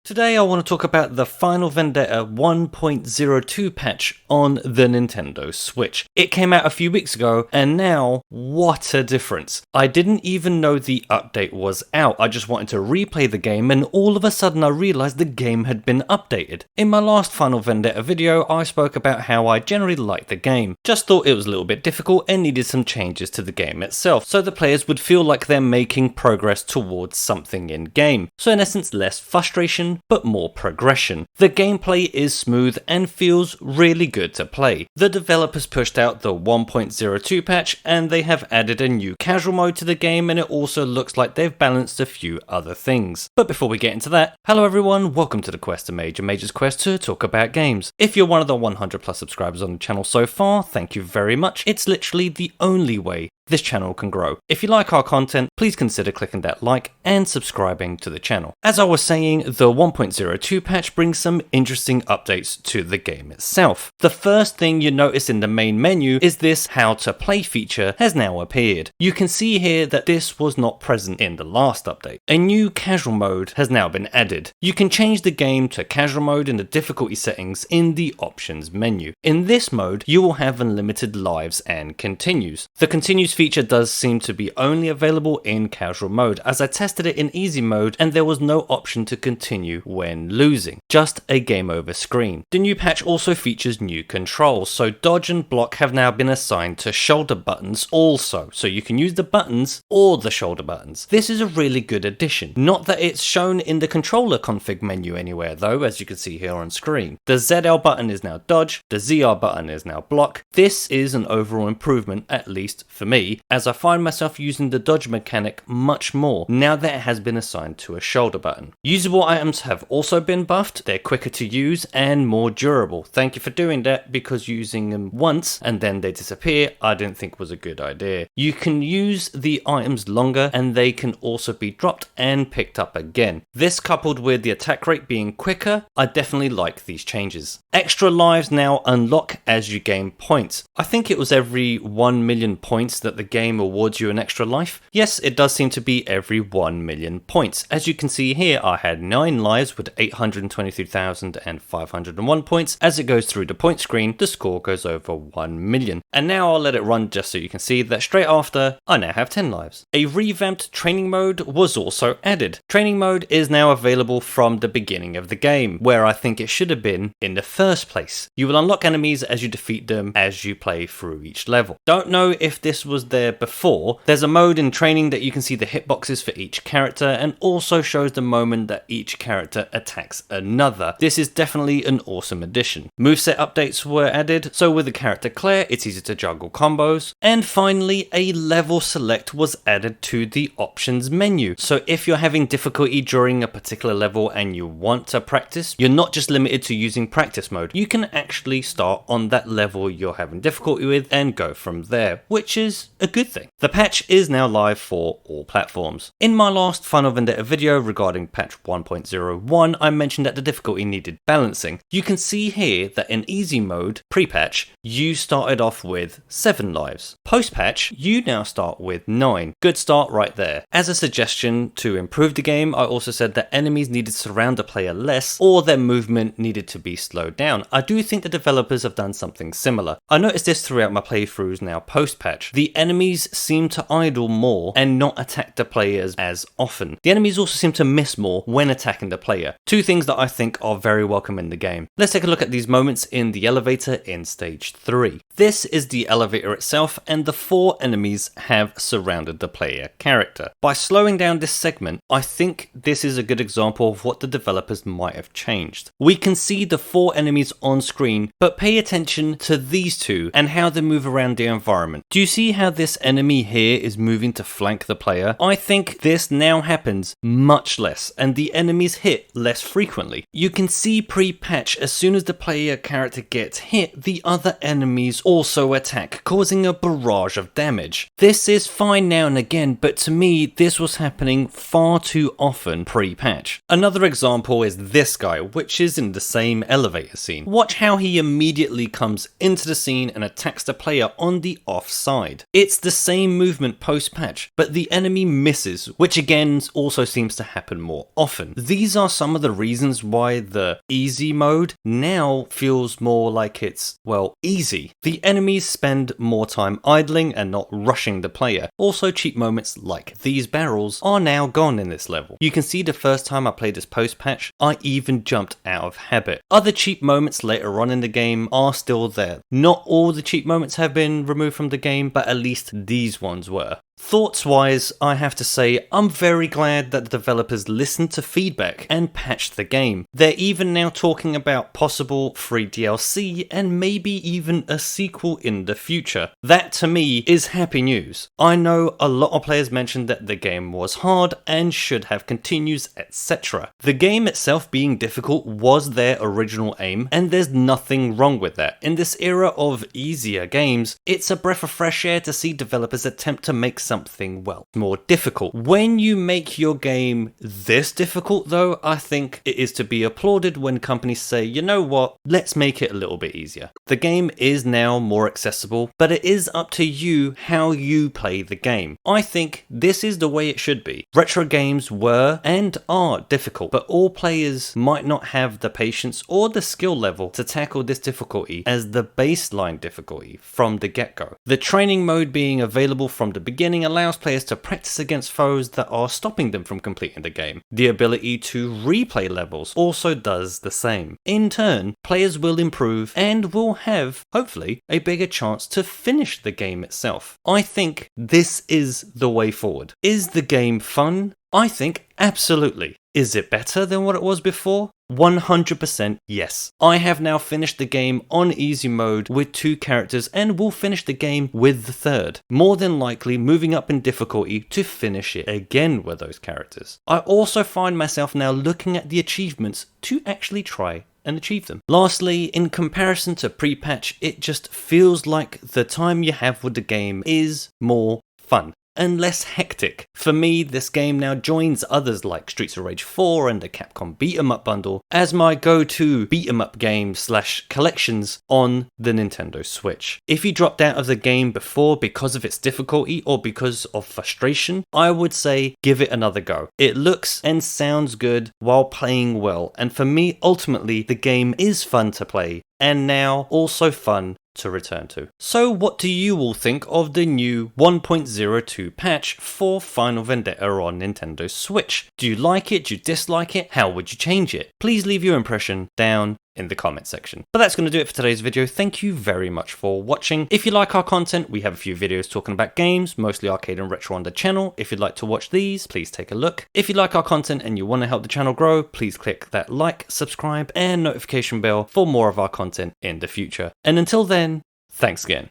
Today I want to talk about the Final Vendetta 1.0.2 patch on the Nintendo Switch. It came out a few weeks ago, and now, what a difference. I didn't even know the update was out. I just wanted to replay the game, and all of a sudden I realized the game had been updated. In my last Final Vendetta video, I spoke about how I generally liked the game. Just thought it was a little bit difficult and needed some changes to the game itself, so the players would feel like they're making progress towards something in game. So in essence, less frustration, but more progression. The gameplay is smooth and feels really good to play. The developers pushed out the 1.02 patch and they have added a new casual mode to the game, and it also looks like they've balanced a few other things. But before we get into that, hello everyone, welcome to the QuesterMage, a Mage's quest to talk about games. If you're one of the 100 plus subscribers on the channel so far, thank you very much. It's literally the only way this channel can grow. If you like our content, please consider clicking that like and subscribing to the channel. As I was saying, the 1.02 patch brings some interesting updates to the game itself. The first thing you notice in the main menu is this how to play feature has now appeared. You can see here that this was not present in the last update. A new casual mode has now been added. You can change the game to casual mode in the difficulty settings in the options menu. In this mode, you will have unlimited lives and continues. The continues feature does seem to be only available in casual mode, as I tested it in easy mode and there was no option to continue when losing, just a game over screen. The new patch also features new controls, so dodge and block have now been assigned to shoulder buttons also, so you can use the buttons or the shoulder buttons. This is a really good addition. Not that it's shown in the controller config menu anywhere though, as you can see here on screen. The ZL button is now dodge, the ZR button is now block. This is an overall improvement, at least for me, as I find myself using the dodge mechanic much more now that it has been assigned to a shoulder button. Usable items have also been buffed. They're quicker to use and more durable. Thank you for doing that, because using them once and then they disappear I didn't think was a good idea. You can use the items longer and they can also be dropped and picked up again. This coupled with the attack rate being quicker, I definitely like these changes. Extra lives now unlock as you gain points. I think it was every 1 million points that the game awards you an extra life. Yes, it does seem to be every 1 million points. As you can see here, I had 9 lives with 823,501 points. As it goes through the point screen, the score goes over 1 million. And now I'll let it run just so you can see that straight after, I now have 10 lives. A revamped training mode was also added. Training mode is now available from the beginning of the game, where I think it should have been in the first place. You will unlock enemies as you defeat them as you play through each level. Don't know if this was there before. There's a mode in training that you can see the hitboxes for each character and also shows the moment that each character attacks another. This is definitely an awesome addition. Moveset updates were added, so with the character Claire it's easy to juggle combos. And finally, a level select was added to the options menu. So if you're having difficulty during a particular level and you want to practice, you're not just limited to using practice mode. You can actually start on that level you're having difficulty with and go from there, which is a good thing. The patch is now live for all platforms. In my last Final Vendetta video regarding patch 1.01, I mentioned that the difficulty needed balancing. You can see here that in easy mode, pre-patch, you started off with 7 lives. Post-patch, you now start with 9. Good start right there. As a suggestion to improve the game, I also said that enemies needed to surround the player less, or their movement needed to be slowed down. I do think the developers have done something similar. I noticed this throughout my playthroughs now post-patch. The enemies seem to idle more and not attack the players as often. The enemies also seem to miss more when attacking the player. Two things that I think are very welcome in the game. Let's take a look at these moments in the elevator in stage 3. This is the elevator itself, and the 4 enemies have surrounded the player character. By slowing down this segment, I think this is a good example of what the developers might have changed. We can see the 4 enemies on screen, but pay attention to these 2 and how they move around the environment. Do you see how this enemy here is moving to flank the player? I think this now happens much less and the enemies hit less frequently. You can see pre-patch, as soon as the player character gets hit, the other enemies also attack, causing a barrage of damage. This is fine now and again, but to me this was happening far too often pre-patch. Another example is this guy, which is in the same elevator scene. Watch how he immediately comes into the scene and attacks the player on the offside. It It's the same movement post-patch, but the enemy misses, which again also seems to happen more often. These are some of the reasons why the easy mode now feels more like it's, well, easy. The enemies spend more time idling and not rushing the player. Also, cheap moments like these barrels are now gone in this level. You can see the first time I played this post-patch, I even jumped out of habit. Other cheap moments later on in the game are still there. Not all the cheap moments have been removed from the game, but at least these ones were. Thoughts wise, I have to say I'm very glad that the developers listened to feedback and patched the game. They're even now talking about possible free DLC and maybe even a sequel in the future. That to me is happy news. I know a lot of players mentioned that the game was hard and should have continues, etc. The game itself being difficult was their original aim, and there's nothing wrong with that. In this era of easier games, it's a breath of fresh air to see developers attempt to make something, well, more difficult. When you make your game this difficult though, I think it is to be applauded when companies say, you know what, let's make it a little bit easier. The game is now more accessible, but it is up to you how you play the game. I think this is the way it should be. Retro games were and are difficult, but all players might not have the patience or the skill level to tackle this difficulty as the baseline difficulty from the get-go. The training mode being available from the beginning allows players to practice against foes that are stopping them from completing the game. The ability to replay levels also does the same. In turn, players will improve and will have, hopefully, a bigger chance to finish the game itself. I think this is the way forward. Is the game fun? I think absolutely. Is it better than what it was before? 100% yes. I have now finished the game on easy mode with 2 characters and will finish the game with the 3rd. More than likely moving up in difficulty to finish it again with those characters. I also find myself now looking at the achievements to actually try and achieve them. Lastly, in comparison to pre-patch, it just feels like the time you have with the game is more fun and less hectic. For me, this game now joins others like Streets of Rage 4 and the Capcom Beat 'em Up bundle as my go-to beat 'em up game / collections on the Nintendo Switch. If you dropped out of the game before because of its difficulty or because of frustration, I would say give it another go. It looks and sounds good while playing well, and for me, ultimately, the game is fun to play, and now also fun to return to. So what do you all think of the new 1.02 patch for Final Vendetta on Nintendo Switch? Do you like it? Do you dislike it? How would you change it? Please leave your impression down in the comment section. But that's going to do it for today's video. Thank you very much for watching. If you like our content, we have a few videos talking about games, mostly arcade and retro on the channel. If you'd like to watch these, please take a look. If you like our content and you want to help the channel grow, please click that like, subscribe, and notification bell for more of our content in the future. And until then, thanks again.